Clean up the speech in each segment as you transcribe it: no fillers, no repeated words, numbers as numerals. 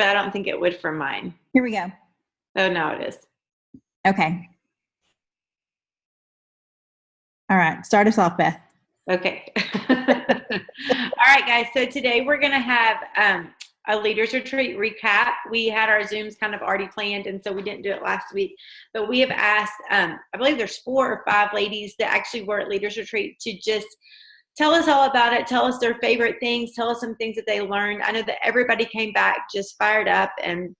but I don't think it would for mine. Here we go. Oh, now it is. Okay. All right. Start us off, Beth. Okay. All right, guys. So today we're going to have a leaders retreat recap. We had our Zooms kind of already planned, and so we didn't do it last week. But we have asked, I believe there's 4 or 5 ladies that actually were at leaders retreat to just tell us all about it, tell us their favorite things, tell us some things that they learned. I know that everybody came back just fired up and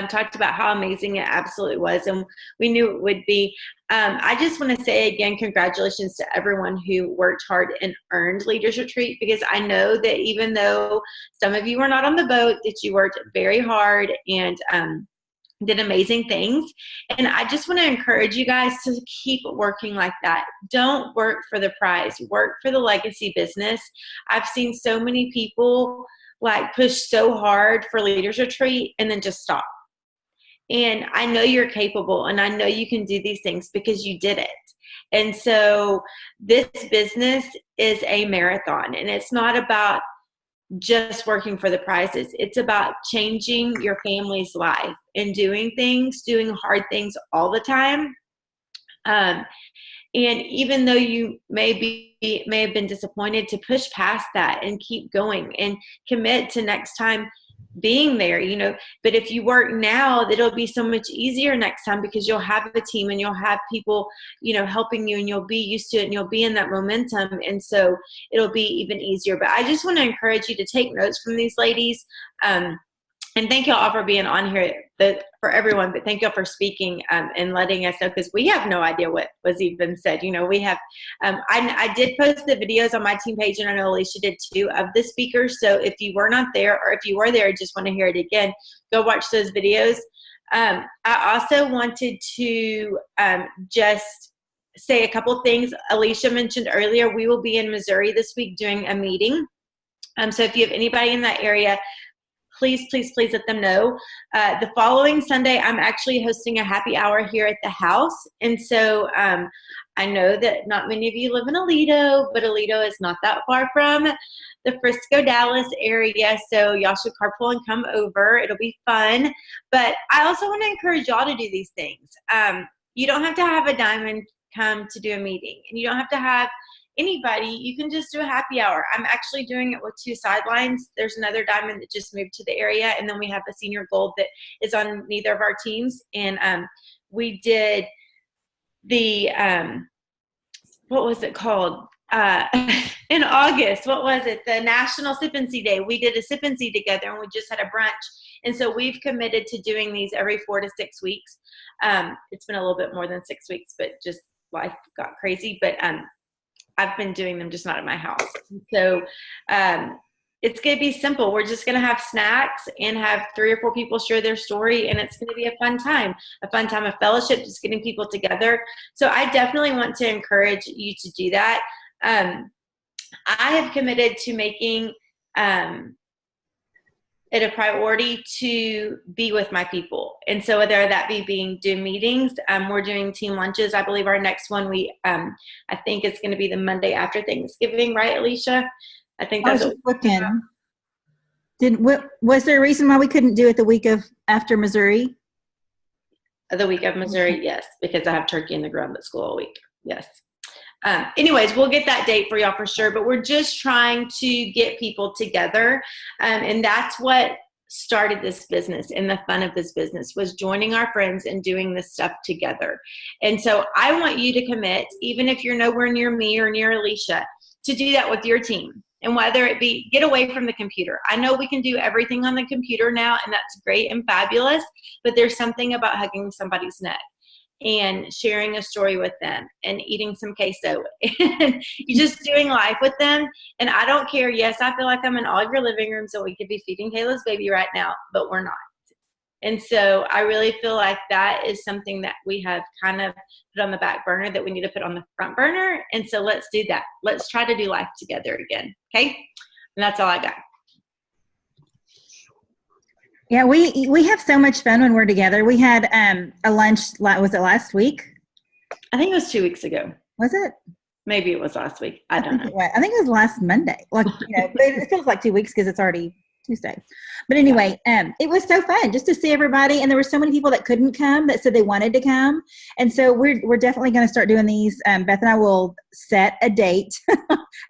talked about how amazing it absolutely was, and we knew it would be. I just want to say again, congratulations to everyone who worked hard and earned Leaders Retreat, because I know that even though some of you were not on the boat, that you worked very hard and did amazing things. And I just want to encourage you guys to keep working like that. Don't work for the prize, work for the legacy business. I've seen so many people like push so hard for Leaders Retreat and then just stop. And I know you're capable, and I know you can do these things because you did it. And so this business is a marathon, and it's not about just working for the prizes. It's about changing your family's life and doing hard things all the time. And even though you may have been disappointed, to push past that and keep going and commit to next time being there, but if you work now, it'll be so much easier next time because you'll have a team and you'll have people, helping you, and you'll be used to it and you'll be in that momentum. And so it'll be even easier. But I just want to encourage you to take notes from these ladies. And thank you all for being on here, for everyone, but thank you all for speaking and letting us know, because we have no idea what was even said. We have, I did post the videos on my team page, and I know Alicia did too, of the speakers. So if you were not there, or if you were there and just want to hear it again, go watch those videos. I also wanted to just say a couple things. Alicia mentioned earlier, we will be in Missouri this week doing a meeting. So if you have anybody in that area, please let them know. The following Sunday, I'm actually hosting a happy hour here at the house. And so I know that not many of you live in Aledo, but Aledo is not that far from the Frisco, Dallas area. So y'all should carpool and come over. It'll be fun. But I also want to encourage y'all to do these things. You don't have to have a diamond come to do a meeting, and you don't have to have anybody. You can just do a happy hour. I'm actually doing it with 2 sidelines. There's another diamond that just moved to the area, and then we have a senior gold that is on neither of our teams. And we did the what was it called in August? What was it? The National Sip and See Day. We did a sip and see together, and we just had a brunch. And so we've committed to doing these every 4 to 6 weeks. It's been a little bit more than 6 weeks, but just life got crazy. But I've been doing them, just not at my house. So it's going to be simple. We're just going to have snacks and have 3 or 4 people share their story, and it's going to be a fun time of fellowship, just getting people together. So I definitely want to encourage you to do that. I have committed to making it a priority to be with my people. And so whether that be doing meetings, we're doing team lunches. I believe our next one, I think it's going to be the Monday after Thanksgiving, right, Alicia? I think that's what was there a reason why we couldn't do it the week of after Missouri? The week of Missouri, yes, because I have turkey in the ground at school all week. Yes. Anyways, we'll get that date for y'all for sure, but we're just trying to get people together. And that's what started this business, and the fun of this business was joining our friends and doing this stuff together. And so I want you to commit, even if you're nowhere near me or near Alicia, to do that with your team. And whether it be get away from the computer. I know we can do everything on the computer now, and that's great and fabulous, but there's something about hugging somebody's neck and sharing a story with them and eating some queso and you just doing life with them. And I don't care. Yes, I feel like I'm in all of your living rooms, so we could be feeding Kayla's baby right now, but we're not. And so I really feel like that is something that we have kind of put on the back burner that we need to put on the front burner. And so let's do that. Let's try to do life together again. Okay. And that's all I got. Yeah, we have so much fun when we're together. We had a lunch, was it last week? I think it was 2 weeks ago. Was it? Maybe it was last week. I don't know. I think it was last Monday. Like, but it feels like 2 weeks because it's already Tuesday. But anyway, it was so fun just to see everybody. And there were so many people that couldn't come that said they wanted to come. And so we're definitely going to start doing these. Beth and I will set a date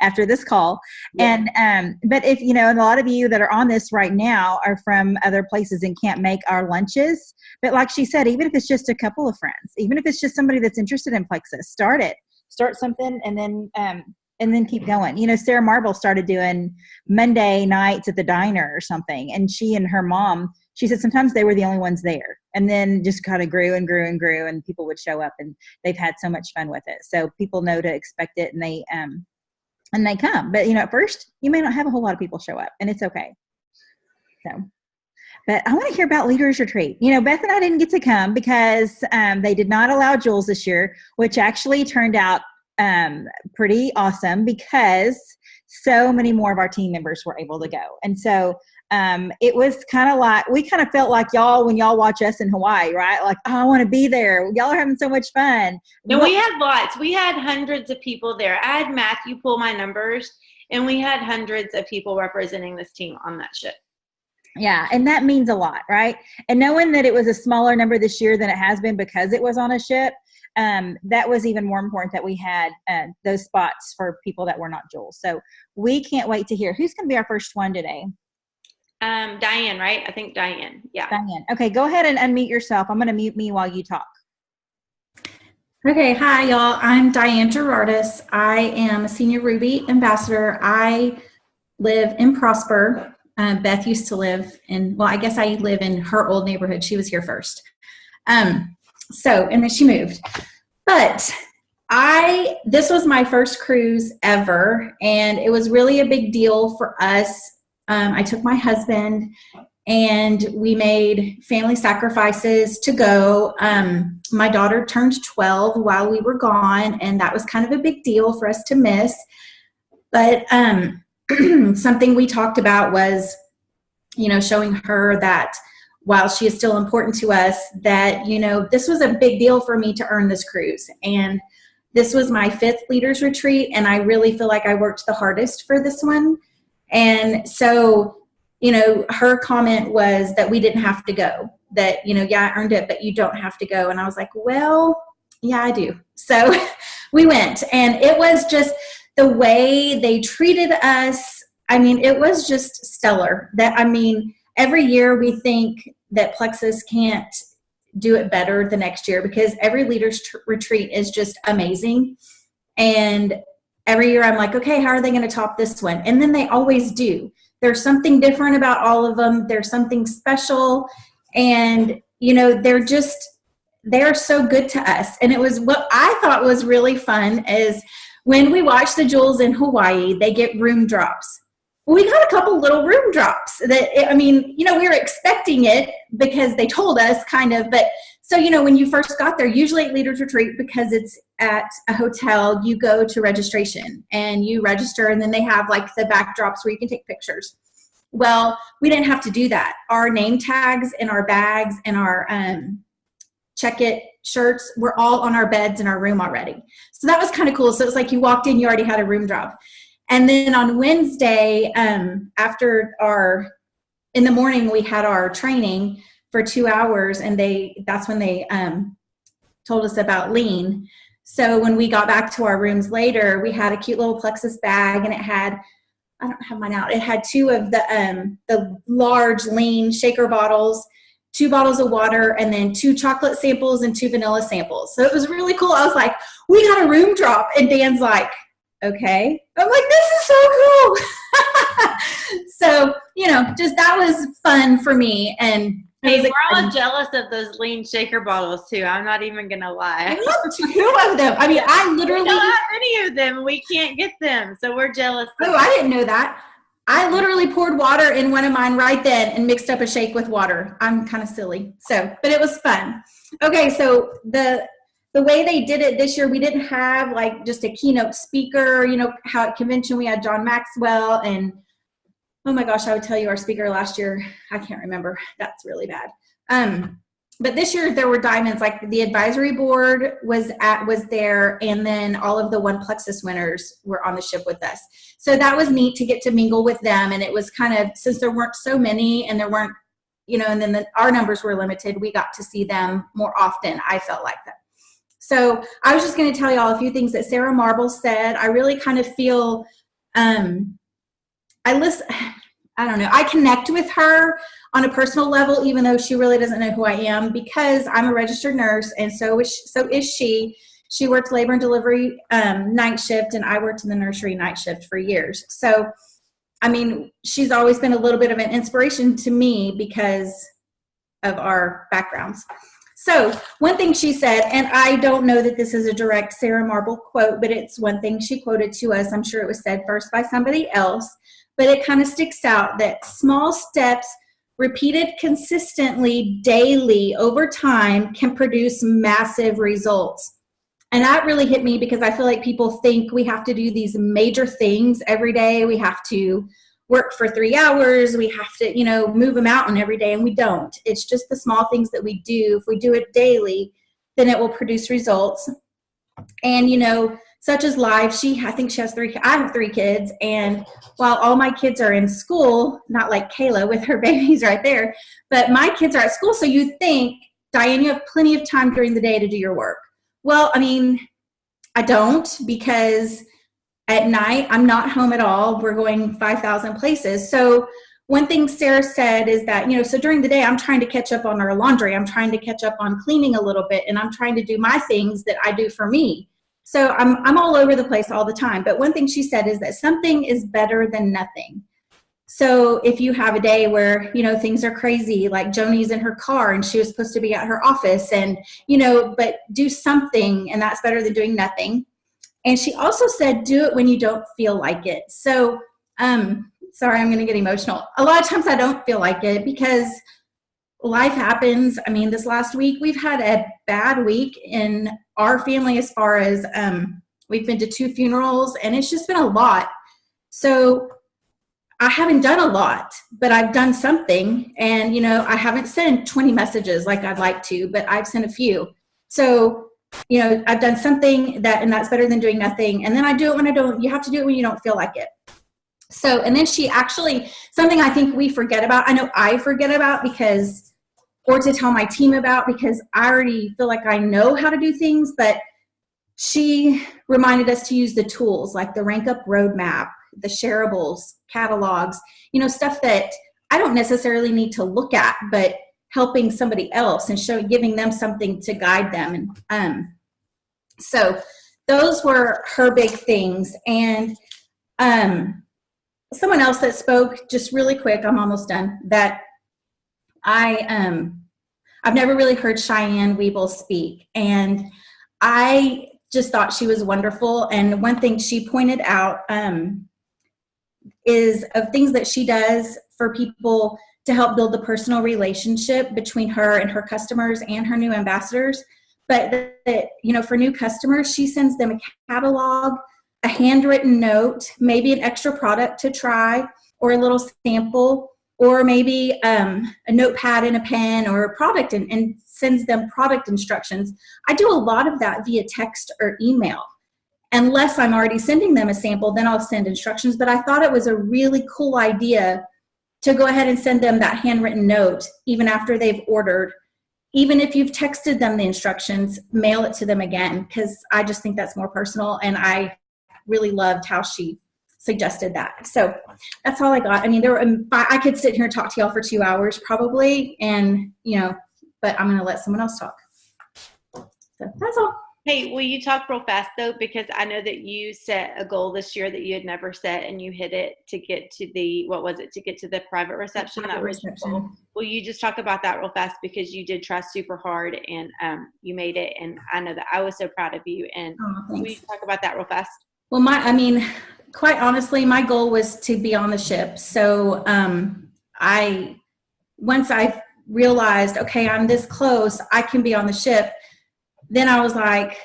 after this call. Yeah. And, but if, and a lot of you that are on this right now are from other places and can't make our lunches. But like she said, even if it's just a couple of friends, even if it's just somebody that's interested in Plexus, start something and then keep going. Sarah Marble started doing Monday nights at the diner or something. And she and her mom, she said sometimes they were the only ones there. And then just kind of grew and grew and grew, and people would show up, and they've had so much fun with it. So people know to expect it, and they come. But, at first you may not have a whole lot of people show up, and it's okay. So, but I want to hear about Leaders Retreat. Beth and I didn't get to come because they did not allow Jules this year, which actually turned out pretty awesome because so many more of our team members were able to go. And so it was kind of like, we kind of felt like y'all, when y'all watch us in Hawaii, right? Like, oh, I want to be there. Y'all are having so much fun. No, we had lots. We had hundreds of people there. I had Matthew pull my numbers, and we had hundreds of people representing this team on that ship. Yeah, and that means a lot, right? And knowing that it was a smaller number this year than it has been because it was on a ship, that was even more important that we had those spots for people that were not Jules. So we can't wait to hear. Who's going to be our first one today? Diane, right? I think Diane. Yeah. Diane. Okay, go ahead and unmute yourself. I'm going to mute me while you talk. Okay, hi, y'all. I'm Diane Gerardis. I am a Senior Ruby Ambassador. I live in Prosper. Beth used to live in, well, I guess I live in her old neighborhood. She was here first. And then she moved. But this was my first cruise ever, and it was really a big deal for us. I took my husband, and we made family sacrifices to go. My daughter turned 12 while we were gone, and that was kind of a big deal for us to miss. But something we talked about was, showing her that while she is still important to us, that, this was a big deal for me to earn this cruise. And this was my 5th Leaders Retreat, and I really feel like I worked the hardest for this one. And so, her comment was that we didn't have to go, that, yeah, I earned it, but you don't have to go. And I was like, well, yeah, I do. So we went, and it was just the way they treated us. I mean, it was just stellar. Every year we think that Plexus can't do it better the next year because every Leaders Retreat is just amazing. And every year I'm like, okay, how are they going to top this one? And then they always do. There's something different about all of them. There's something special. And, they're so good to us. And it was what I thought was really fun is when we watch the Jules in Hawaii, they get room drops. We got a couple little room drops that, we were expecting it because they told us kind of, but so, when you first got there, usually at Leaders Retreat, because it's at a hotel, you go to registration and you register, and then they have like the backdrops where you can take pictures. Well, we didn't have to do that. Our name tags and our bags and our check-it shirts were all on our beds in our room already. So that was kind of cool. So it's like you walked in, you already had a room drop. And then on Wednesday, in the morning, we had our training for 2 hours, and that's when they told us about Lean. So when we got back to our rooms later, we had a cute little Plexus bag, and it had, I don't have mine out, it had 2 of the large Lean shaker bottles, 2 bottles of water, and then 2 chocolate samples and 2 vanilla samples. So it was really cool. I was like, we got a room drop, and Dan's like, okay. I'm like, this is so cool. So, just that was fun for me. And hey, we're all jealous of those Lean shaker bottles too. I'm not even going to lie. I have 2 of them. I literally we don't have any of them. We can't get them. So we're jealous. Oh, I didn't know that. I literally poured water in one of mine right then and mixed up a shake with water. I'm kind of silly. But it was fun. Okay. So the way they did it this year, we didn't have like just a keynote speaker, how at convention we had John Maxwell, and oh my gosh, I would tell you our speaker last year, I can't remember. That's really bad. but this year there were diamonds, like the advisory board was there, and then all of the One Plexus winners were on the ship with us. So that was neat to get to mingle with them. And it was kind of, since there weren't so many and there weren't, and then our numbers were limited, we got to see them more often. I felt like that. So I was just going to tell y'all a few things that Sarah Marble said. I really kind of feel, I connect with her on a personal level, even though she really doesn't know who I am, because I'm a registered nurse, and so is she. She worked labor and delivery night shift, and I worked in the nursery night shift for years. So, I mean, she's always been a little bit of an inspiration to me because of our backgrounds. So one thing she said, and I don't know that this is a direct Sarah Marble quote, but it's one thing she quoted to us. I'm sure it was said first by somebody else, but it kind of sticks out that small steps repeated consistently daily over time can produce massive results. And that really hit me because I feel like people think we have to do these major things every day. We have to work for 3 hours. We have to, move a mountain every day, and we don't. It's just the small things that we do. If we do it daily, then it will produce results. And, such as live, I think she has 3, I have 3 kids. And while all my kids are in school, not like Kayla with her babies right there, but my kids are at school. So you think, Diane, you have plenty of time during the day to do your work. Well, I mean, I don't, because at night I'm not home at all. We're going 5,000 places. So one thing Sarah said is that, so during the day I'm trying to catch up on our laundry. I'm trying to catch up on cleaning a little bit, and I'm trying to do my things that I do for me. So I'm all over the place all the time. But one thing she said is that something is better than nothing. So if you have a day where, things are crazy, like Joni's in her car and she was supposed to be at her office, and, but do something, and that's better than doing nothing. And she also said, do it when you don't feel like it. So, sorry, I'm going to get emotional. A lot of times I don't feel like it because life happens. I mean, this last week, we've had a bad week in our family as far as we've been to 2 funerals, and it's just been a lot. So I haven't done a lot, but I've done something. And, I haven't sent 20 messages like I'd like to, but I've sent a few. So, I've done something and that's better than doing nothing. And then I do it when I don't. You have to do it when you don't feel like it. So, and then she actually, something I think we forget about, I know I forget about or to tell my team about, because I already feel like I know how to do things, but she reminded us to use the tools like the Rank Up Roadmap, the shareables, catalogs, stuff that I don't necessarily need to look at, but helping somebody else and giving them something to guide them. And so those were her big things. And someone else that spoke, just really quick, I'm almost done, that I've never really heard Cheyenne Weeble speak, and I just thought she was wonderful. And one thing she pointed out is of things that she does for people to help build the personal relationship between her and her customers and her new ambassadors. But that, for new customers, she sends them a catalog, a handwritten note, maybe an extra product to try, or a little sample, or maybe a notepad and a pen or a product, and sends them product instructions. I do a lot of that via text or email. Unless I'm already sending them a sample, then I'll send instructions. But I thought it was a really cool idea to go ahead and send them that handwritten note, even after they've ordered. Even if you've texted them the instructions, mail it to them again, because I just think that's more personal, and I really loved how she suggested that. So that's all I got. I mean, I could sit here and talk to y'all for 2 hours probably, and, but I'm going to let someone else talk. So that's all. Hey, will you talk real fast though? Because I know that you set a goal this year that you had never set, and you hit it to get to to get to the private reception. Private reception. Will you just talk about that real fast? Because you did try super hard, and you made it. And I know that I was so proud of you. And will you talk about that real fast? Well, quite honestly, my goal was to be on the ship. So once I realized, okay, I'm this close, I can be on the ship, then I was like,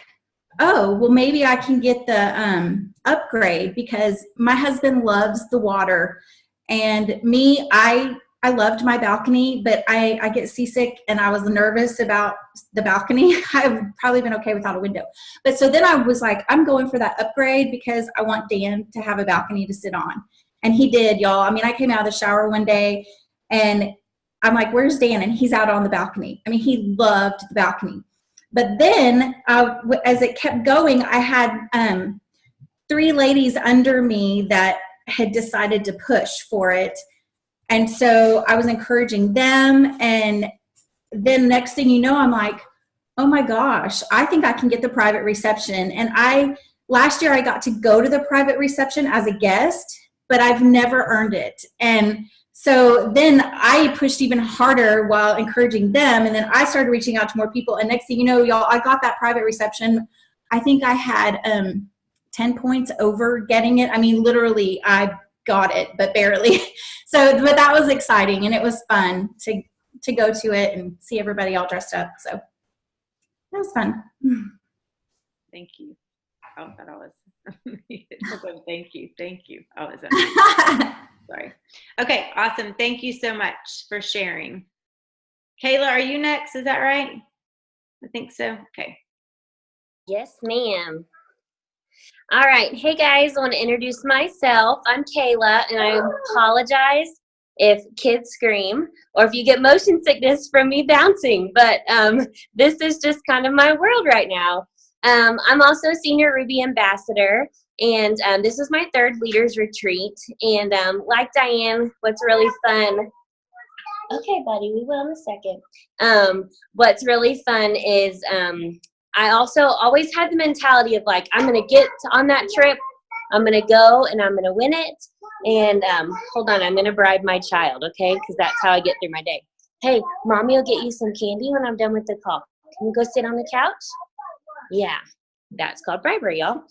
oh, well, maybe I can get the upgrade, because my husband loves the water. And me, I I loved my balcony, but I get seasick and I was nervous about the balcony. I've probably been okay without a window. But so then I was like, I'm going for that upgrade because I want Dan to have a balcony to sit on. And he did, y'all. I mean, I came out of the shower one day and I'm like, where's Dan? And he's out on the balcony. I mean, he loved the balcony. But then as it kept going, I had 3 ladies under me that had decided to push for it. And so I was encouraging them. And then next thing you know, I'm like, oh my gosh, I think I can get the private reception. And last year I got to go to the private reception as a guest, but I've never earned it. And so then I pushed even harder while encouraging them. And then I started reaching out to more people. And next thing you know, y'all, I got that private reception. I think I had 10 points over getting it. I mean, literally, I got it, but barely. So, but that was exciting, and it was fun to go to it and see everybody all dressed up. So that was fun. Thank you. Oh, I thought I was. Thank you. Oh, is that? Sorry. Okay, awesome. Thank you so much for sharing. Kayla, are you next? Is that right? I think so. Okay. Yes, ma'am. All right. Hey, guys. I want to introduce myself. I'm Kayla, and I apologize if kids scream or if you get motion sickness from me bouncing, but this is just kind of my world right now. I'm also a Senior Ruby Ambassador, and this is my 3rd Leaders Retreat. And like Diane, what's really fun, okay, buddy, we will in a second. What's really fun is I also always had the mentality of like, I'm going to get on that trip, I'm going to go, and I'm going to win it. And hold on, I'm going to bribe my child, okay, because that's how I get through my day. Hey, Mommy will get you some candy when I'm done with the call. Can you go sit on the couch? Yeah, that's called bribery, y'all.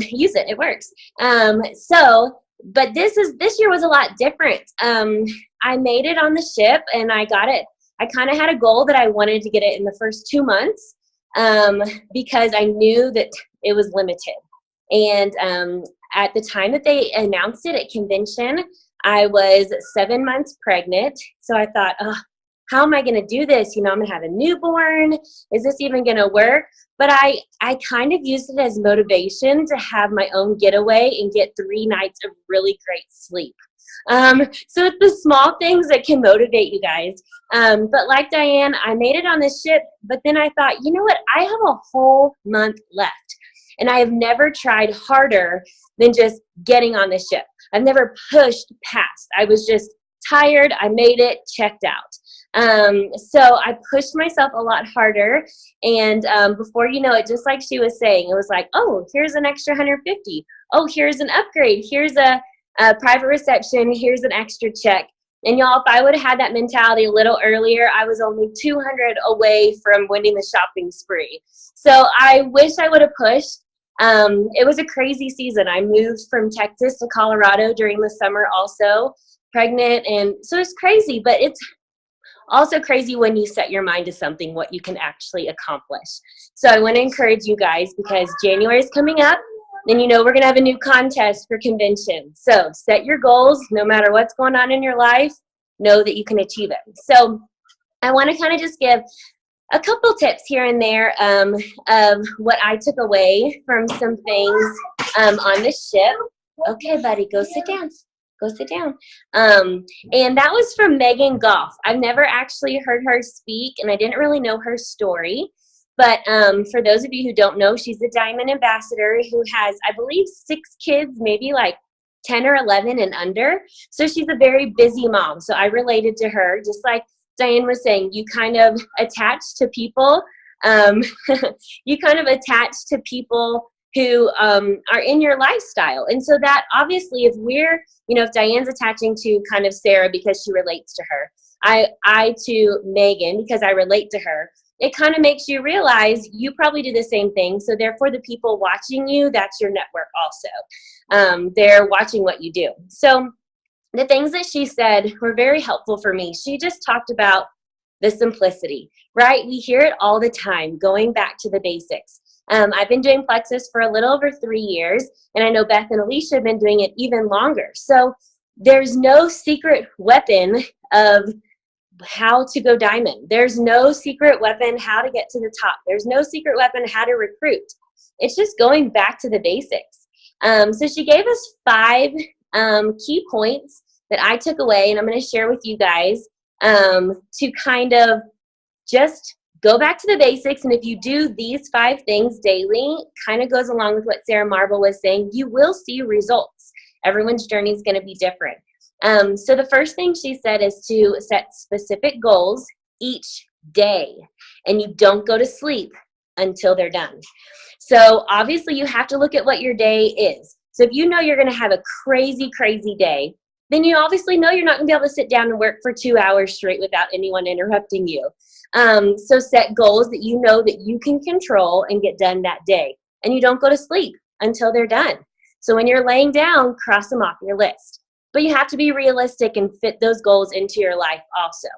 Use it, it works. But this year was a lot different. I made it on the ship, and I got it. I kind of had a goal that I wanted to get it in the first 2 months because I knew that it was limited. And at the time that they announced it at convention, I was 7 months pregnant. So I thought, oh, how am I going to do this? You know, I'm going to have a newborn. Is this even going to work? But I kind of used it as motivation to have my own getaway and get 3 nights of really great sleep. So it's the small things that can motivate you guys. But like Diane, I made it on this ship, but then I thought, you know what? I have a whole month left, and I have never tried harder than just getting on the ship. I've never pushed past. I was just tired. I made it, checked out. So I pushed myself a lot harder. And before you know it, just like she was saying, it was like, oh, here's an extra 150. Oh, here's an upgrade. Here's a private reception. Here's an extra check. And y'all, if I would have had that mentality a little earlier, I was only 200 away from winning the shopping spree. So I wish I would have pushed. It was a crazy season. I moved from Texas to Colorado during the summer also, pregnant. And so it's crazy, but it's also crazy when you set your mind to something, what you can actually accomplish. So I want to encourage you guys, because January is coming up, and you know we're going to have a new contest for convention. So set your goals, no matter what's going on in your life, know that you can achieve it. So I want to kind of just give a couple tips here and there of what I took away from some things on the ship. Okay, buddy, go sit down. Go sit down. And that was from Megan Goff. I've never actually heard her speak, and I didn't really know her story. But for those of you who don't know, she's a Diamond Ambassador who has, I believe, 6 kids, maybe like 10 or 11 and under. So she's a very busy mom. So I related to her, just like Diane was saying, you kind of attach to people. You kind of attach to people who are in your lifestyle. And so that obviously if Diane's attaching to kind of Sarah because she relates to her, I to Megan because I relate to her, it kind of makes you realize you probably do the same thing. So therefore the people watching you, that's your network also. They're watching what you do. So the things that she said were very helpful for me. She just talked about the simplicity, right? We hear it all the time, going back to the basics. I've been doing Plexus for a little over 3 years, and I know Beth and Alicia have been doing it even longer. So there's no secret weapon of how to go diamond. There's no secret weapon how to get to the top. There's no secret weapon how to recruit. It's just going back to the basics. So she gave us 5 key points that I took away, and I'm going to share with you guys to kind of just go back to the basics. And if you do these 5 things daily, kind of goes along with what Sarah Marble was saying, you will see results. Everyone's journey is going to be different. So the first thing she said is to set specific goals each day, and you don't go to sleep until they're done. So obviously you have to look at what your day is. So if you know you're going to have a crazy, crazy day, then you obviously know you're not going to be able to sit down and work for 2 hours straight without anyone interrupting you. So set goals that you know that you can control and get done that day. And you don't go to sleep until they're done. So when you're laying down, cross them off your list. But you have to be realistic and fit those goals into your life also.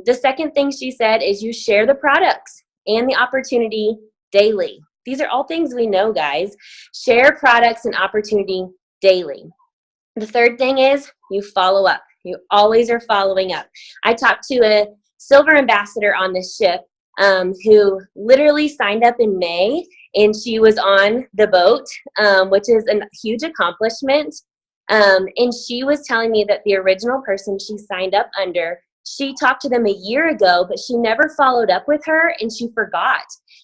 The second thing she said is you share the products and the opportunity daily. These are all things we know, guys. Share products and opportunity daily. The third thing is you follow up. You always are following up. I talked to a silver ambassador on this ship who literally signed up in May, and she was on the boat, which is a huge accomplishment. And she was telling me that the original person she signed up under, she talked to them a year ago, but she never followed up with her, and she forgot.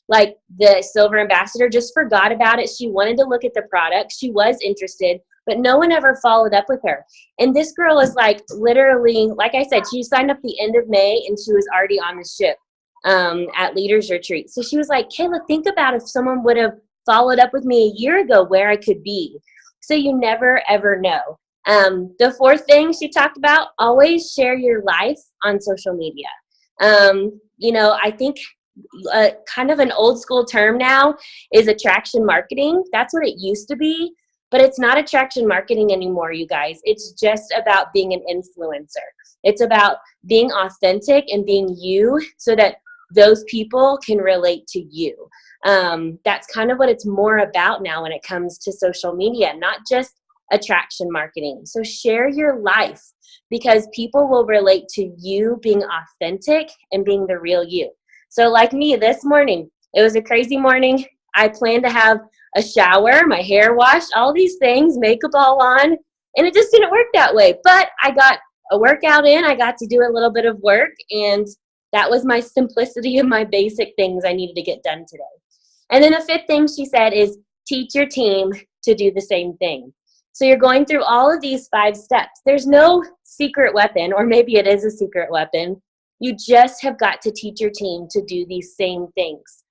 Like, the silver ambassador just forgot about it. She wanted to look at the product. She was interested, but no one ever followed up with her. And this girl is like, literally, like I said, she signed up the end of May, and she was already on the ship at Leaders Retreat. So she was like, Kayla, think about if someone would have followed up with me a year ago, where I could be. So you never, ever know. The fourth thing she talked about, always share your life on social media. I think kind of an old school term now is attraction marketing. That's what it used to be, but it's not attraction marketing anymore, you guys. It's just about being an influencer. It's about being authentic and being you so that those people can relate to you. That's kind of what it's more about now when it comes to social media, not just attraction marketing. So share your life, because people will relate to you being authentic and being the real you. So like me this morning, it was a crazy morning. I planned to have a shower, my hair washed, all these things, makeup all on, and it just didn't work that way. But I got a workout in, I got to do a little bit of work, and that was my simplicity and my basic things I needed to get done today. And then the fifth thing she said is teach your team to do the same thing. So you're going through all of these 5 steps. There's no secret weapon, or maybe it is a secret weapon. You just have got to teach your team to do these same things.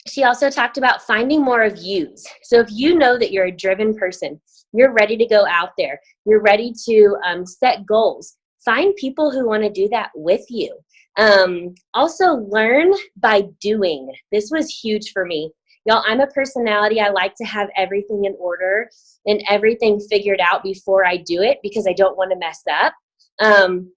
She also talked about finding more of yous. So if you know that you're a driven person, you're ready to go out there, you're ready to set goals, find people who want to do that with you. Also learn by doing. This was huge for me. Y'all, I'm a personality. I like to have everything in order and everything figured out before I do it, because I don't want to mess up.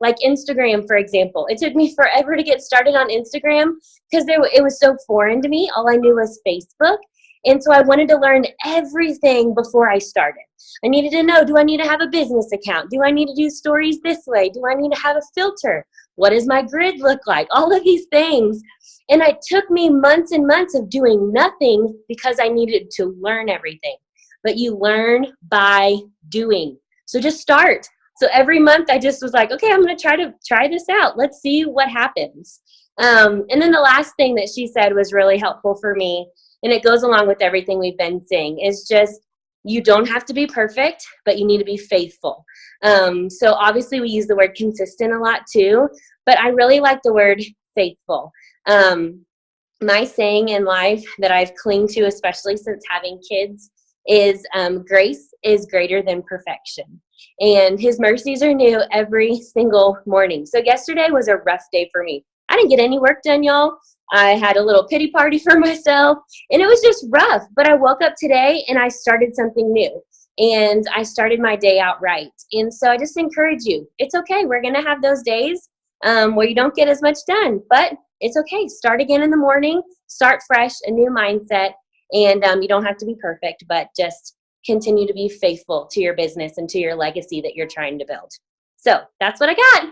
Like Instagram, for example. It took me forever to get started on Instagram because it was so foreign to me. All I knew was Facebook. And so I wanted to learn everything before I started. I needed to know, do I need to have a business account? Do I need to do stories this way? Do I need to have a filter? What does my grid look like? All of these things. And it took me months and months of doing nothing because I needed to learn everything. But you learn by doing. So just start. So every month I just was like, okay, I'm going to try this out. Let's see what happens. And then the last thing that she said was really helpful for me, and it goes along with everything we've been saying, is just you don't have to be perfect, but you need to be faithful. So obviously we use the word consistent a lot too, but I really like the word faithful. My saying in life that I've clung to, especially since having kids, is grace is greater than perfection. And his mercies are new every single morning. So yesterday was a rough day for me. I didn't get any work done, y'all. I had a little pity party for myself, and it was just rough. But I woke up today and I started something new, and I started my day out right. And so I just encourage you, it's okay. We're going to have those days where you don't get as much done, but it's okay. Start again in the morning, start fresh, a new mindset. And you don't have to be perfect, but just continue to be faithful to your business and to your legacy that you're trying to build. So that's what I got.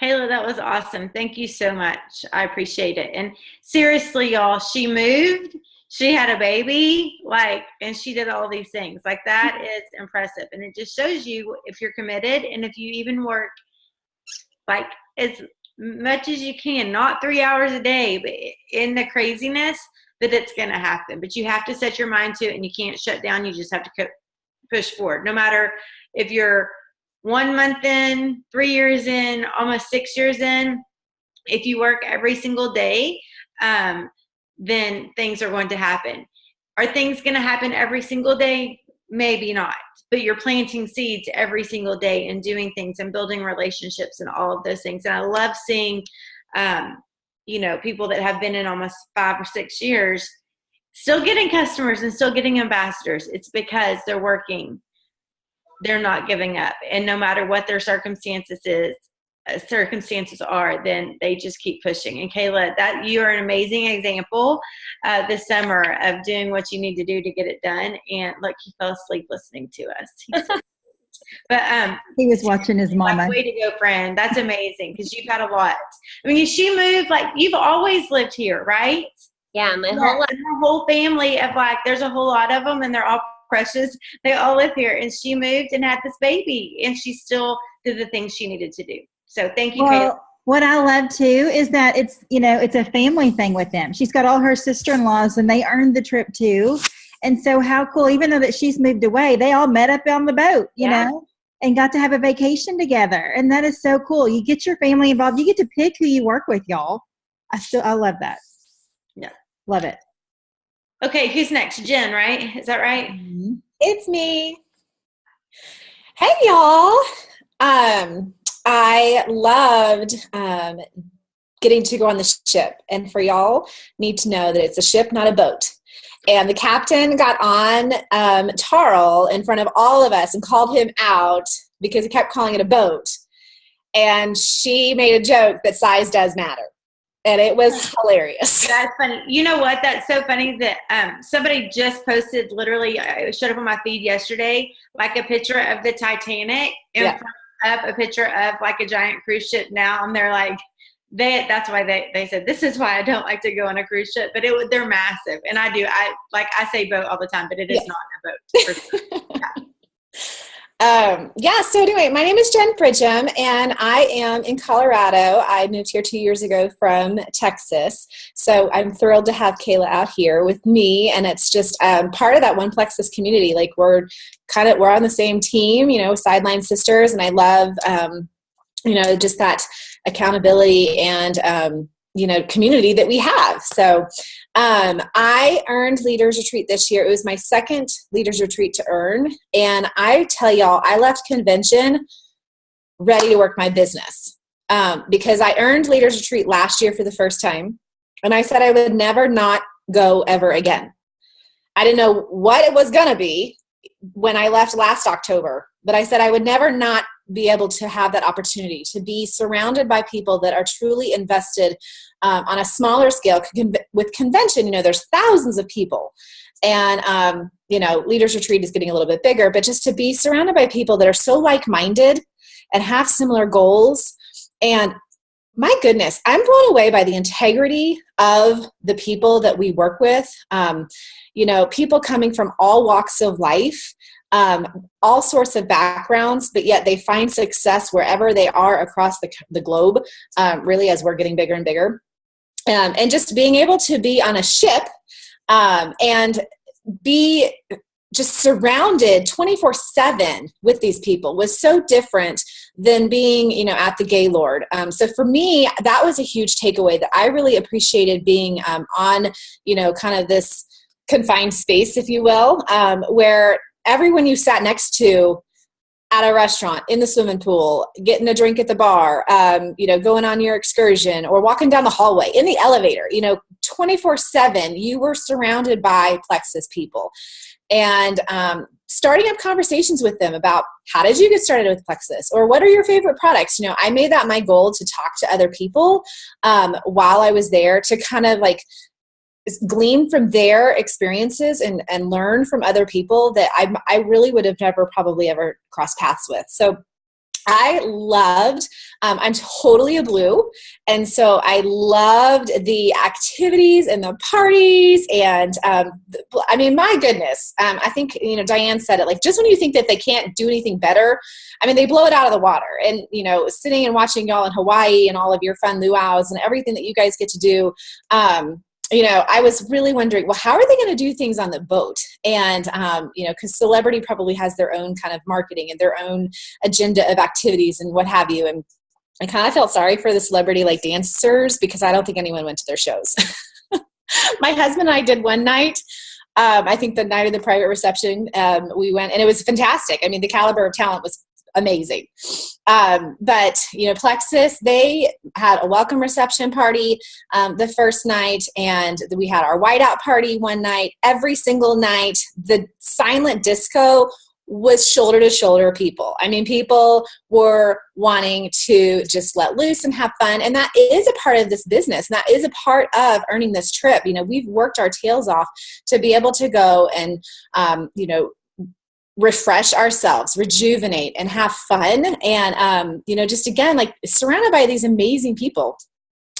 Kayla, that was awesome. Thank you so much. I appreciate it. And seriously, y'all, she moved, she had a baby, and she did all these things. That is impressive. And it just shows you if you're committed and if you even work as much as you can, not 3 hours a day, but in the craziness, that it's going to happen. But you have to set your mind to it, and you can't shut down. You just have to push forward. No matter if you're 1 month in, 3 years in, almost 6 years in, if you work every single day, then things are going to happen. Are things going to happen every single day? Maybe not. But you're planting seeds every single day and doing things and building relationships and all of those things. And I love seeing, people that have been in almost 5 or 6 years still getting customers and still getting ambassadors. It's because they're working. They're not giving up. And no matter what their circumstances are, then they just keep pushing. And Kayla, that you are an amazing example this summer of doing what you need to do to get it done. And look, he fell asleep listening to us. But he was watching his mama. Way to go, friend. That's amazing, because you've had a lot. I mean, she moved, you've always lived here, right? Yeah, my whole life. Her whole family of there's a whole lot of them, and they're all precious. They all live here. And she moved and had this baby, and she still did the things she needed to do. So thank you, Kayla. What I love too is that it's a family thing with them. She's got all her sister-in-laws, and they earned the trip too. And so how cool, even though that she's moved away, they all met up on the boat, you know, and got to have a vacation together. And that is so cool. You get your family involved. You get to pick who you work with, y'all. I love that. Yeah. Love it. Okay, who's next? Jen, right? Is that right? Mm-hmm. It's me. Hey, y'all. I loved getting to go on the ship. And for y'all, need to know that it's a ship, not a boat. And the captain got on Tarl in front of all of us and called him out because he kept calling it a boat. And she made a joke that size does matter. And it was hilarious. That's funny. You know what? That's so funny that somebody just posted, literally, I showed up on my feed yesterday, a picture of the Titanic and up a picture of a giant cruise ship now. And they're that's why they said, this is why I don't like to go on a cruise ship, but they're massive. And I say boat all the time, but it is not a boat. So anyway, my name is Jen Bridgham, and I am in Colorado. I moved here 2 years ago from Texas. So I'm thrilled to have Kayla out here with me. And it's just part of that One Plexus community. We're on the same team, sideline sisters. And I love, just that accountability and, community that we have. So I earned Leaders Retreat this year. It was my second Leaders Retreat to earn. And I tell y'all, I left convention ready to work my business because I earned Leaders Retreat last year for the first time. And I said I would never not go ever again. I didn't know what it was going to be when I left last October, but I said I would never not be able to have that opportunity to be surrounded by people that are truly invested on a smaller scale. With convention, there's thousands of people, and Leaders Retreat is getting a little bit bigger, but just to be surrounded by people that are so like-minded and have similar goals. And my goodness, I'm blown away by the integrity of the people that we work with. People coming from all walks of life, all sorts of backgrounds, but yet they find success wherever they are across the globe, really, as we're getting bigger and bigger. And just being able to be on a ship and be just surrounded 24/7 with these people was so different than being, at the Gaylord. So for me, that was a huge takeaway, that I really appreciated being on, kind of this confined space, if you will, where everyone you sat next to at a restaurant, in the swimming pool, getting a drink at the bar, going on your excursion, or walking down the hallway, in the elevator, 24/7, you were surrounded by Plexus people. And starting up conversations with them about, how did you get started with Plexus? Or what are your favorite products? I made that my goal, to talk to other people while I was there, to kind of glean from their experiences and learn from other people that I really would have never probably ever crossed paths with. So I loved, I'm totally a blue. And so I loved the activities and the parties. And I mean, my goodness, I think, Diane said it, like, just when you think that they can't do anything better, I mean, they blow it out of the water. And, sitting and watching y'all in Hawaii and all of your fun luau's and everything that you guys get to do, I was really wondering, well, how are they going to do things on the boat? And, because Celebrity probably has their own kind of marketing and their own agenda of activities and what have you. And I kind of felt sorry for the celebrity like dancers because I don't think anyone went to their shows. My husband and I did one night. I think the night of the private reception, we went and it was fantastic. I mean, the caliber of talent was amazing. But Plexus, they had a welcome reception party the first night, and we had our whiteout party one night. Every single night, the silent disco was shoulder to shoulder people. I mean, people were wanting to just let loose and have fun. And that is a part of this business. And that is a part of earning this trip. We've worked our tails off to be able to go and, refresh ourselves, rejuvenate, and have fun. And, just again, like surrounded by these amazing people.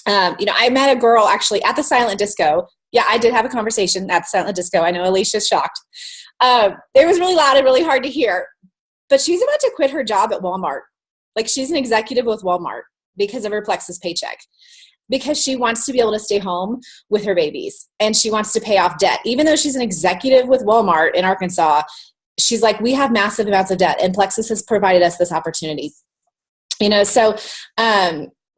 I met a girl actually at the silent disco. Yeah, I did have a conversation at the silent disco. I know Alicia's shocked. It was really loud and really hard to hear, but she's about to quit her job at Walmart. Like, she's an executive with Walmart because of her Plexus paycheck, because she wants to be able to stay home with her babies and she wants to pay off debt. Even though she's an executive with Walmart in Arkansas, she's like, we have massive amounts of debt and Plexus has provided us this opportunity. So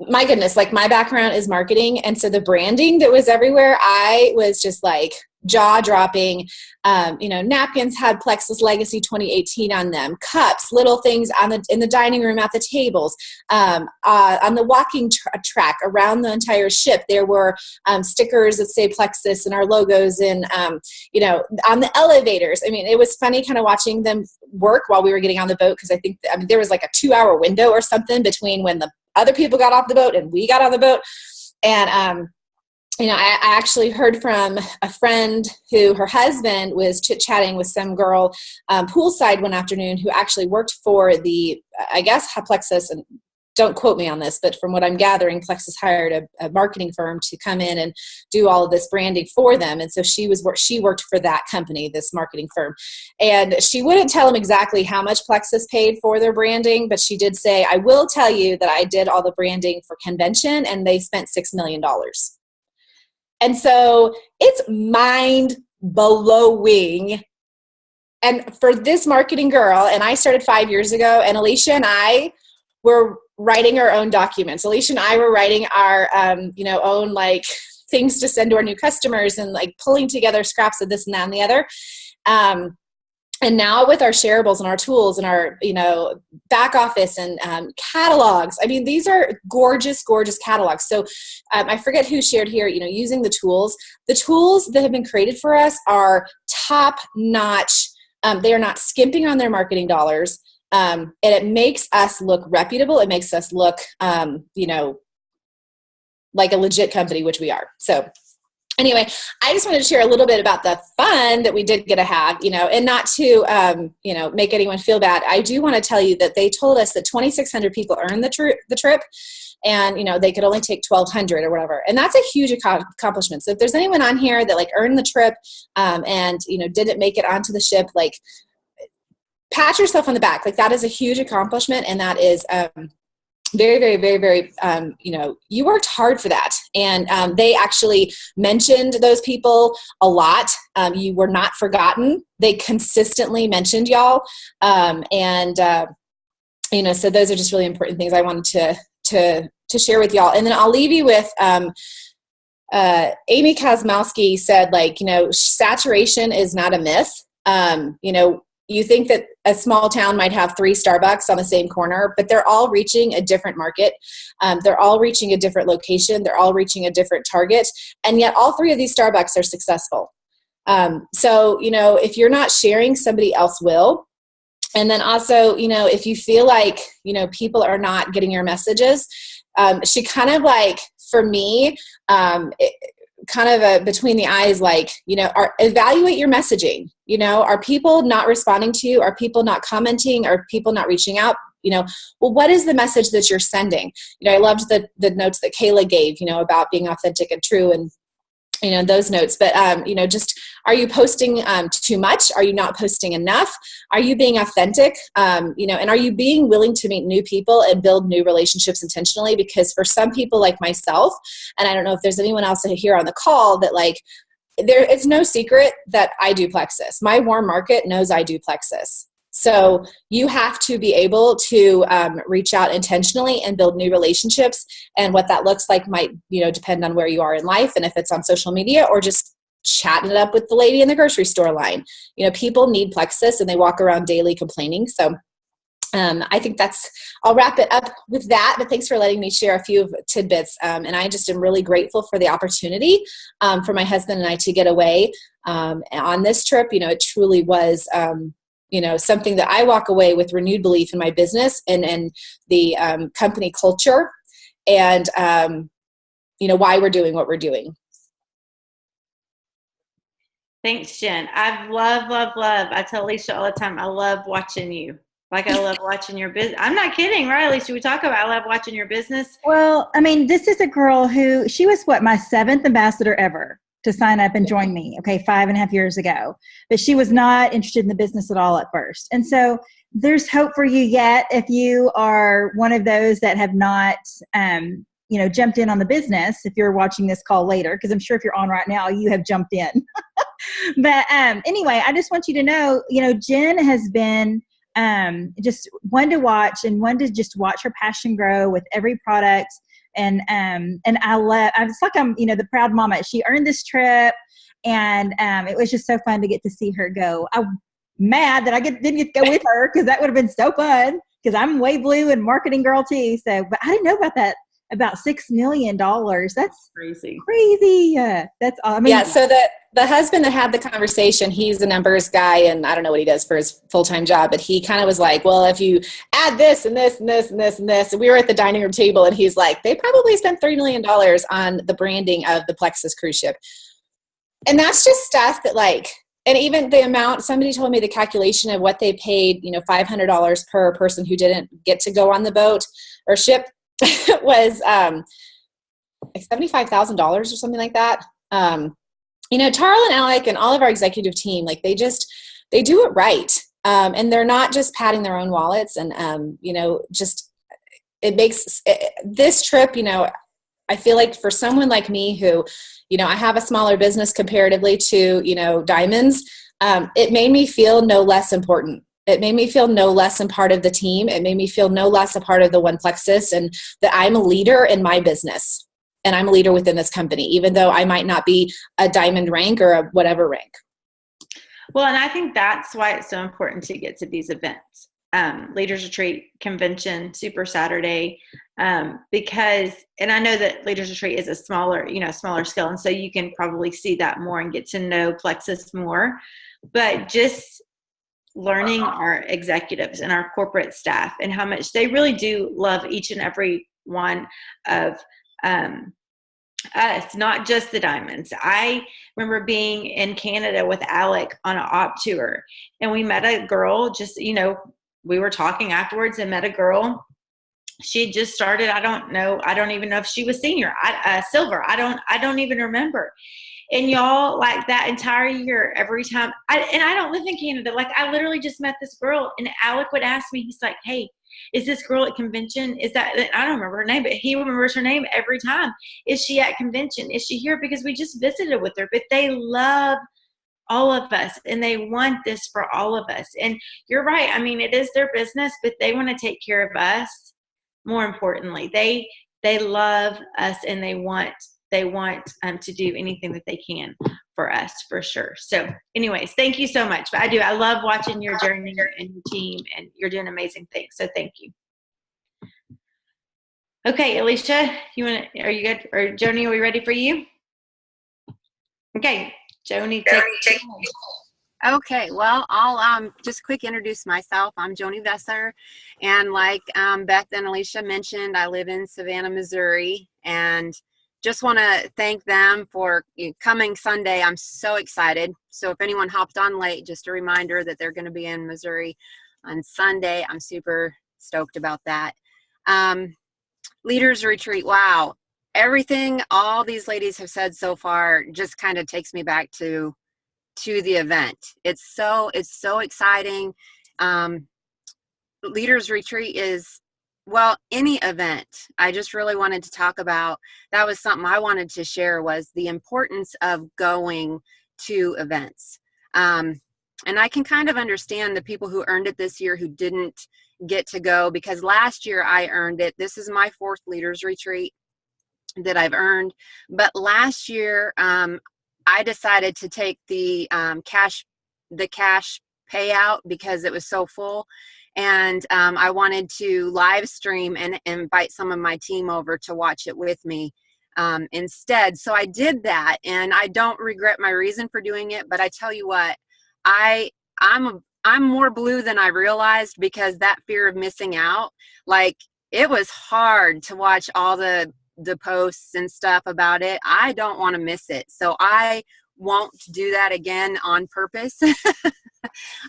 my goodness, like my background is marketing. And so the branding that was everywhere, I was just like jaw dropping. Napkins had Plexus Legacy 2018 on them, cups, little things in the dining room at the tables, on the walking track around the entire ship. There were stickers that say Plexus and our logos, and on the elevators. I mean, it was funny kind of watching them work while we were getting on the boat, because there was like a 2-hour window or something between when the other people got off the boat and we got on the boat. And I actually heard from a friend who her husband was chit-chatting with some girl poolside one afternoon who actually worked for Plexus, and don't quote me on this, but from what I'm gathering, Plexus hired a marketing firm to come in and do all of this branding for them. And so she worked for that company, this marketing firm. And she wouldn't tell them exactly how much Plexus paid for their branding, but she did say, I will tell you that I did all the branding for convention and they spent $6 million. And so it's mind-blowing. And for this marketing girl, and I started 5 years ago, and Alicia and I were writing our own documents. Alicia and I were writing our, own like things to send to our new customers and like pulling together scraps of this and that and the other. And now with our shareables and our tools and our, back office and catalogs, I mean, these are gorgeous, gorgeous catalogs. So I forget who shared here, using the tools that have been created for us are top notch. They are not skimping on their marketing dollars. And it makes us look reputable. It makes us look, like a legit company, which we are. So anyway, I just wanted to share a little bit about the fun that we did get to have, and not to, make anyone feel bad. I do want to tell you that they told us that 2,600 people earned the trip, and, they could only take 1,200 or whatever. And that's a huge accomplishment. So if there's anyone on here that like earned the trip, and, didn't make it onto the ship, like pat yourself on the back. Like that is a huge accomplishment. And that is, very, very, very, very, you worked hard for that. And they actually mentioned those people a lot. You were not forgotten. They consistently mentioned y'all. So those are just really important things I wanted to share with y'all. And then I'll leave you with, Amy Kosmowski said, like, saturation is not a myth. You think that a small town might have 3 Starbucks on the same corner, but they're all reaching a different market. They're all reaching a different location. They're all reaching a different target. And yet all 3 of these Starbucks are successful. So, if you're not sharing, somebody else will. And then also, if you feel like, people are not getting your messages, she kind of like, for me, kind of a between the eyes, like, evaluate your messaging. Are people not responding to you? Are people not commenting? Are people not reaching out? Well, what is the message that you're sending? I loved the notes that Kayla gave, about being authentic and true, and those notes. But just, are you posting too much? Are you not posting enough? Are you being authentic? And are you being willing to meet new people and build new relationships intentionally? Because for some people like myself, and I don't know if there's anyone else here on the call, that like, it's no secret that I do Plexus. My warm market knows I do Plexus. So you have to be able to reach out intentionally and build new relationships. And what that looks like might, depend on where you are in life, and if it's on social media or just chatting it up with the lady in the grocery store line. People need Plexus, and they walk around daily complaining. So I think I'll wrap it up with that. But thanks for letting me share a few tidbits. And I just am really grateful for the opportunity for my husband and I to get away on this trip. It truly was something that I walk away with renewed belief in my business and the company culture, and why we're doing what we're doing. Thanks, Jen. I love. I tell Alicia all the time, I love watching you. Like, I love watching your business. I'm not kidding, right, Alicia? We talk about, I love watching your business. Well, I mean, this is a girl who, she was my 7th ambassador ever to sign up and join me, 5.5 years ago. But she was not interested in the business at all at first. And so there's hope for you yet if you are one of those that have not, jumped in on the business, if you're watching this call later, because I'm sure if you're on right now, you have jumped in. But anyway, I just want you to know, Jen has been just one to watch, and one to just watch her passion grow with every product. And it's like I'm, the proud mama. She earned this trip, and it was just so fun to get to see her go. I'm mad that I didn't get to go with her, because that would have been so fun, because I'm way blue and marketing girl too. So, but I didn't know about that, about $6 million. That's crazy. That's all. I mean, yeah. So the husband that had the conversation, he's a numbers guy, and I don't know what he does for his full-time job, but he kind of was like, well, if you add this and this and this and this and this, and we were at the dining room table, and he's like, they probably spent $30 million on the branding of the Plexus cruise ship. And that's just stuff that, like, and even the amount, somebody told me the calculation of what they paid, $500 per person who didn't get to go on the boat or ship was like $75,000 or something like that. Tarl and Alec and all of our executive team, like, they do it right. And they're not just patting their own wallets, and, it makes this trip, I feel like for someone like me who, I have a smaller business comparatively to, Diamonds, it made me feel no less important. It made me feel no less a part of the team. It made me feel no less a part of the One Plexus, and that I'm a leader in my business, and I'm a leader within this company, even though I might not be a diamond rank or a whatever rank. Well, and I think that's why it's so important to get to these events. Leaders Retreat, convention, Super Saturday, because, and I know that Leaders Retreat is a smaller scale, and so you can probably see that more and get to know Plexus more. But just learning our executives and our corporate staff and how much they really do love each and every one of us, not just the Diamonds. I remember being in Canada with Alec on an op tour, and we met a girl, we were talking afterwards, and met a girl. She had just started. I don't even know if she was senior, silver. I don't even remember. And y'all, like, that entire year, every time, I don't live in Canada. Like, I literally just met this girl, and Alec would ask me, he's like, hey, is this girl at convention? Is that, I don't remember her name, but he remembers her name every time. Is she at convention? Is she here? Because we just visited with her. But they love all of us, and they want this for all of us. And you're right. I mean, it is their business, but they want to take care of us. More importantly, they love us, and they want to do anything that they can for us, for sure. So anyways, thank you so much. But I love watching your journey and your team, and you're doing amazing things. So thank you. Okay, Alicia, are you good? Or Joni, are we ready for you? Okay, Joni, take it. Okay, well, I'll just quick introduce myself. I'm Joni Vesser, and like Beth and Alicia mentioned, I live in Savannah, Missouri, and just want to thank them for coming Sunday. I'm so excited. So if anyone hopped on late, just a reminder that they're going to be in Missouri on Sunday. I'm super stoked about that. Leaders Retreat. Wow. Everything all these ladies have said so far just kind of takes me back to the event. It's so exciting. Leaders Retreat is, well, any event. I just really wanted to talk about, that was something I wanted to share, was the importance of going to events. And I can kind of understand the people who earned it this year who didn't get to go, because last year I earned it. This is my 4th Leaders Retreat that I've earned. But last year, I decided to take the cash payout because it was so full. And I wanted to live stream and invite some of my team over to watch it with me instead. So I did that, and I don't regret my reason for doing it. But I tell you what, I'm more blue than I realized, because that fear of missing out, like, it was hard to watch all the posts and stuff about it. I don't want to miss it. So I won't do that again on purpose.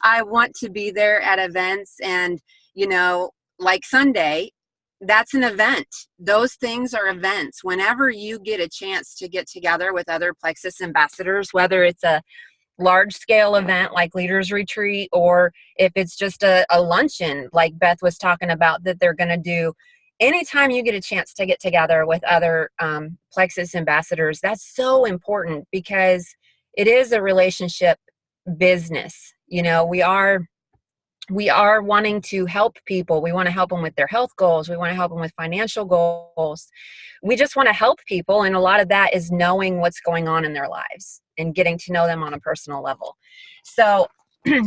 I want to be there at events, and, like Sunday, that's an event. Those things are events. Whenever you get a chance to get together with other Plexus ambassadors, whether it's a large scale event like Leaders Retreat, or if it's just a luncheon like Beth was talking about that they're going to do, anytime you get a chance to get together with other Plexus ambassadors, that's so important, because it is a relationship business. We are wanting to help people. We want to help them with their health goals. We want to help them with financial goals. We just want to help people. And a lot of that is knowing what's going on in their lives and getting to know them on a personal level. So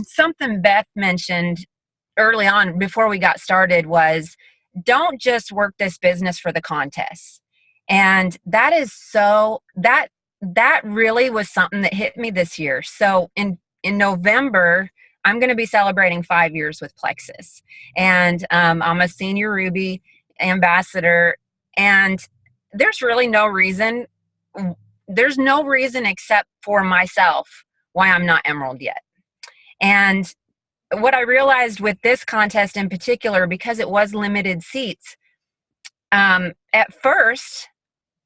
something Beth mentioned early on before we got started was, don't just work this business for the contests. And that is that really was something that hit me this year. So in November, I'm going to be celebrating 5 years with Plexus, and I'm a senior Ruby ambassador, and there's really no reason except for myself why I'm not Emerald yet. And what I realized with this contest in particular, because it was limited seats, at first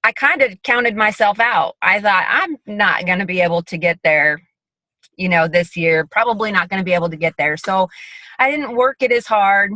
I kind of counted myself out. I thought, I'm not going to be able to get there, this year, probably not going to be able to get there. So I didn't work it as hard.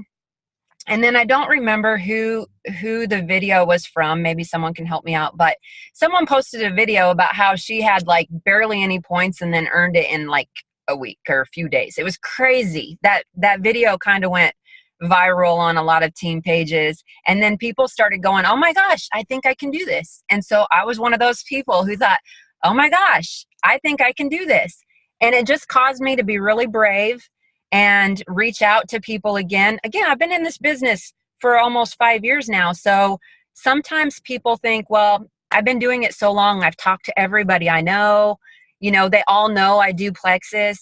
And then I don't remember who the video was from. Maybe someone can help me out. But someone posted a video about how she had like barely any points and then earned it in like a week or a few days. It was crazy. That video kind of went viral on a lot of team pages. And then people started going, oh my gosh, I think I can do this. And so I was one of those people who thought, oh my gosh, I think I can do this. And it just caused me to be really brave and reach out to people again. Again, I've been in this business for almost 5 years now. So sometimes people think, well, I've been doing it so long. I've talked to everybody I know. They all know I do Plexus.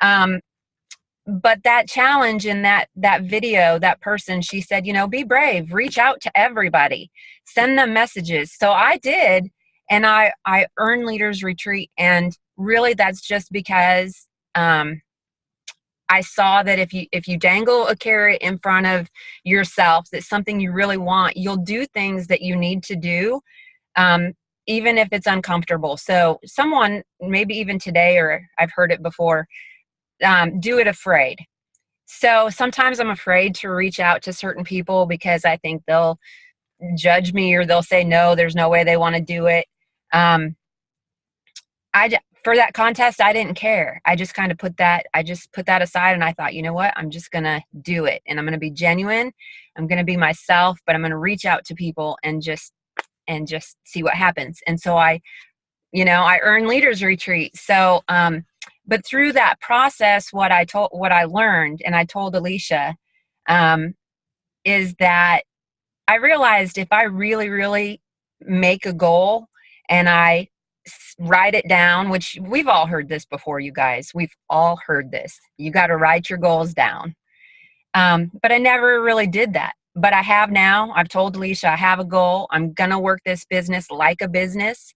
But that challenge in that video, that person, she said, be brave, reach out to everybody, send them messages. So I did, and I earned Leaders Retreat. And really that's just because I saw that if you dangle a carrot in front of yourself, that's something you really want, you'll do things that you need to do, even if it's uncomfortable. So someone, maybe even today, or I've heard it before, do it afraid. So sometimes I'm afraid to reach out to certain people because I think they'll judge me, or they'll say, no, there's no way they want to do it. For that contest, I didn't care. I just kind of put that aside, and I thought, you know what, I'm just going to do it, and I'm going to be genuine. I'm going to be myself, but I'm going to reach out to people and just see what happens. And so I earned Leaders Retreat. So, but through that process, what I learned, and I told Alicia, is that I realized if I really, really make a goal and I write it down, which we've all heard this before, you guys, we've all heard this. You got to write your goals down. But I never really did that. but I have now. I've told Alicia I have a goal. I'm gonna work this business like a business.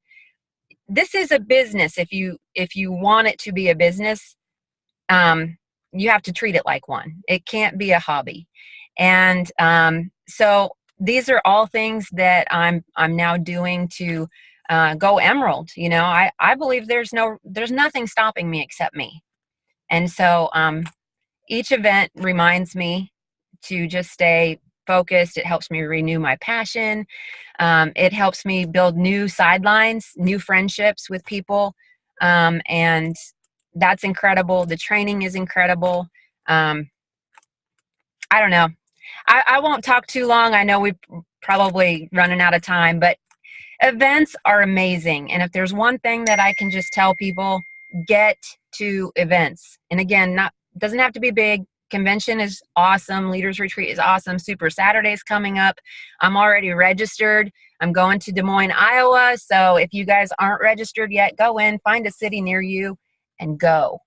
This is a business. If you want it to be a business, you have to treat it like one. It can't be a hobby. And so these are all things that I'm now doing to go emerald. You know, I believe there's nothing stopping me except me. And so each event reminds me to just stay focused. It helps me renew my passion. It helps me build new sidelines, new friendships with people. And that's incredible. The training is incredible. I don't know. I won't talk too long. I know we're probably running out of time, but events are amazing. And if there's one thing that I can just tell people, get to events. And again, doesn't have to be big. Convention is awesome. Leaders Retreat is awesome. Super Saturday's coming up. I'm already registered. I'm going to Des Moines, Iowa. So if you guys aren't registered yet, go in, find a city near you and go.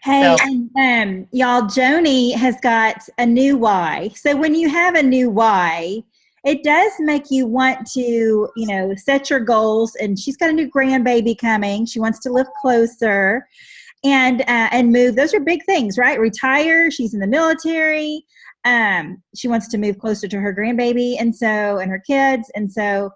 Hey, and y'all, Joni has got a new why. So when you have a new why, it does make you want to, you know, set your goals. And she's got a new grandbaby coming. She wants to live closer and move. Those are big things, right? Retire. She's in the military. She wants to move closer to her grandbaby and her kids. And so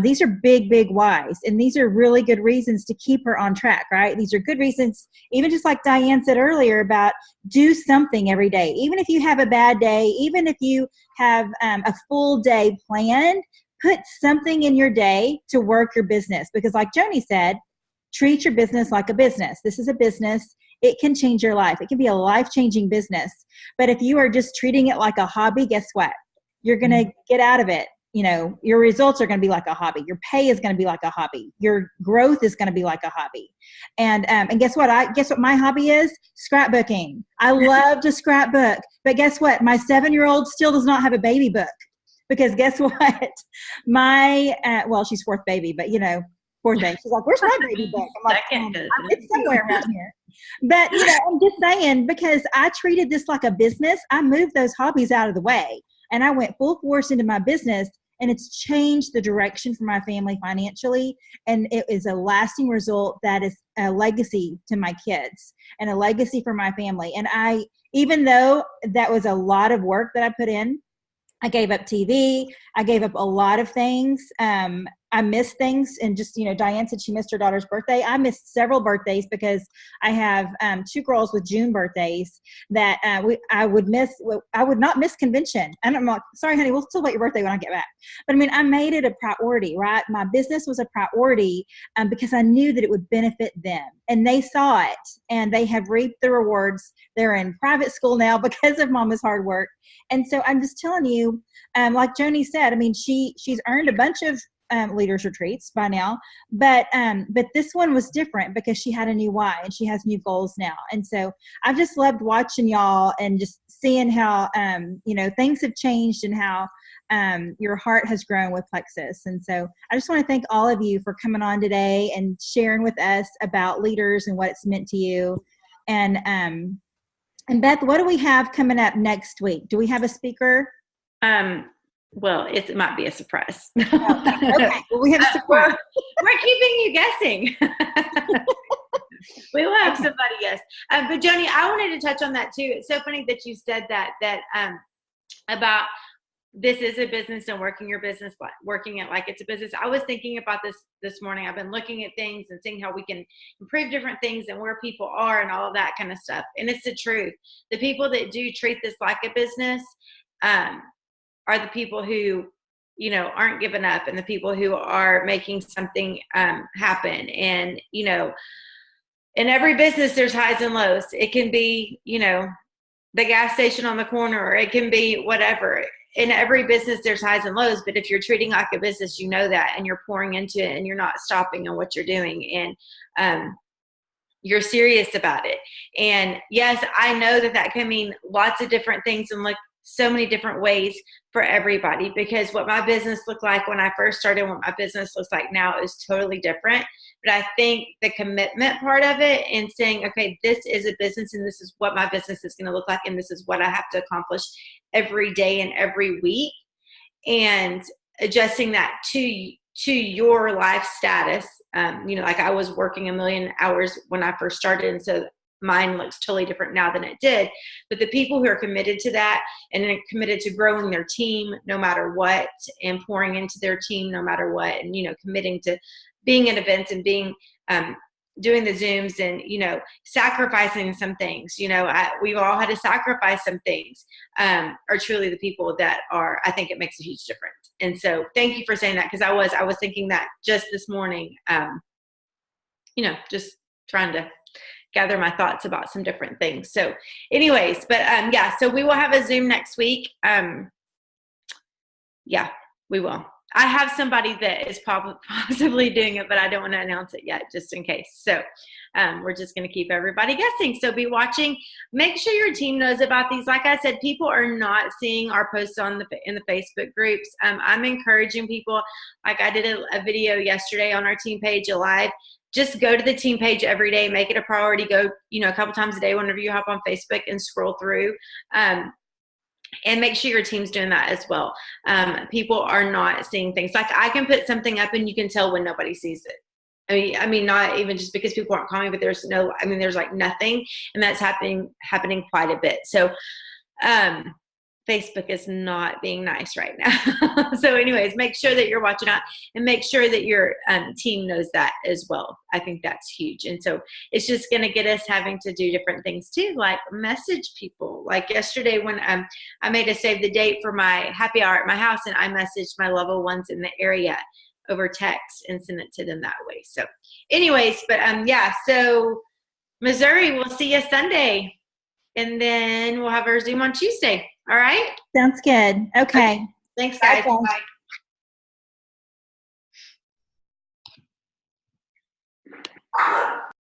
these are big, big whys. And these are really good reasons to keep her on track, right? These are good reasons, even just like Diane said earlier about do something every day. Even if you have a bad day, even if you have a full day planned, put something in your day to work your business. Because like Joni said, treat your business like a business. This is a business. It can change your life. It can be a life-changing business. But if you are just treating it like a hobby, guess what? You're going to get out of it. You know, your results are going to be like a hobby. Your pay is going to be like a hobby. Your growth is going to be like a hobby. And guess what? Guess what my hobby is? Scrapbooking. I love to scrapbook. But guess what? My 7-year-old still does not have a baby book. Because guess what? She's fourth baby, but you know, fourth baby. She's like, where's my baby book? I'm like, it's somewhere around here. But, you know, I'm just saying, because I treated this like a business, I moved those hobbies out of the way. And I went full force into my business. And it's changed the direction for my family financially. And it is a lasting result that is a legacy to my kids and a legacy for my family. And even though that was a lot of work that I put in, I gave up TV. I gave up a lot of things. I missed things. And just, you know, Diane said she missed her daughter's birthday. I missed several birthdays because I have 2 girls with June birthdays that I would not miss convention. And I'm like, sorry, honey, we'll celebrate your birthday when I get back. But I mean, I made it a priority, right? My business was a priority because I knew that it would benefit them. And they saw it and they have reaped the rewards. They're in private school now because of Mama's hard work. And so I'm just telling you, like Joni said, I mean, she's earned a bunch of leaders retreats by now, but this one was different because she had a new why and she has new goals now. And so I've just loved watching y'all and just seeing how you know, things have changed and how your heart has grown with Plexus. And so I just want to thank all of you for coming on today and sharing with us about leaders and what it's meant to you. And Beth, what do we have coming up next week? Do we have a speaker? Well, it might be a surprise. Okay. Well, we have a surprise. We're keeping you guessing. We will have somebody guess. But Joni, I wanted to touch on that too. It's so funny that you said that about this is a business and working your business, working it like it's a business. I was thinking about this morning. I've been looking at things and seeing how we can improve different things and where people are and all of that kind of stuff. And it's the truth. The people that do treat this like a business are the people who, you know, aren't giving up and the people who are making something happen. And, you know, in every business, there's highs and lows. It can be, you know, the gas station on the corner, or it can be whatever. In every business, there's highs and lows, but if you're treating like a business, you know that, and you're pouring into it and you're not stopping on what you're doing. And you're serious about it. And yes, I know that can mean lots of different things and look so many different ways for everybody, because what my business looked like when I first started and what my business looks like now is totally different. But I think the commitment part of it and saying, okay, this is a business and this is what my business is going to look like and this is what I have to accomplish every day and every week, and adjusting that to your life status. Like I was working 1 million hours when I first started, and so mine looks totally different now than it did. But the people who are committed to that and are committed to growing their team no matter what, and pouring into their team no matter what, and committing to being at events and being doing the Zooms and sacrificing some things, we've all had to sacrifice some things, are truly the people that are, I think it makes a huge difference. And so thank you for saying that, because I was thinking that just this morning, just trying to gather my thoughts about some different things. So anyways, but so we will have a Zoom next week. We will. I have somebody that is possibly doing it, but I don't want to announce it yet, just in case. So we're just going to keep everybody guessing. So be watching. Make sure your team knows about these. Like I said, people are not seeing our posts in the Facebook groups. I'm encouraging people. Like I did a video yesterday on our team page, live. Just go to the team page every day. Make it a priority. Go, a couple times a day whenever you hop on Facebook and scroll through. And make sure your team's doing that as well. People are not seeing things. Like I can put something up and you can tell when nobody sees it. I mean, not even just because people aren't commenting, but there's like nothing, and that's happening quite a bit. So, Facebook is not being nice right now. So anyways, make sure that you're watching out and make sure that your team knows that as well. I think that's huge. And so it's just going to get us having to do different things too, like message people. Like yesterday when I made a save the date for my happy hour at my house, and I messaged my level ones in the area over text and sent it to them that way. So anyways, but so Missouri, we'll see you Sunday. And then we'll have our Zoom on Tuesday. All right? Sounds good. Okay. Thanks, guys. Bye. Bye.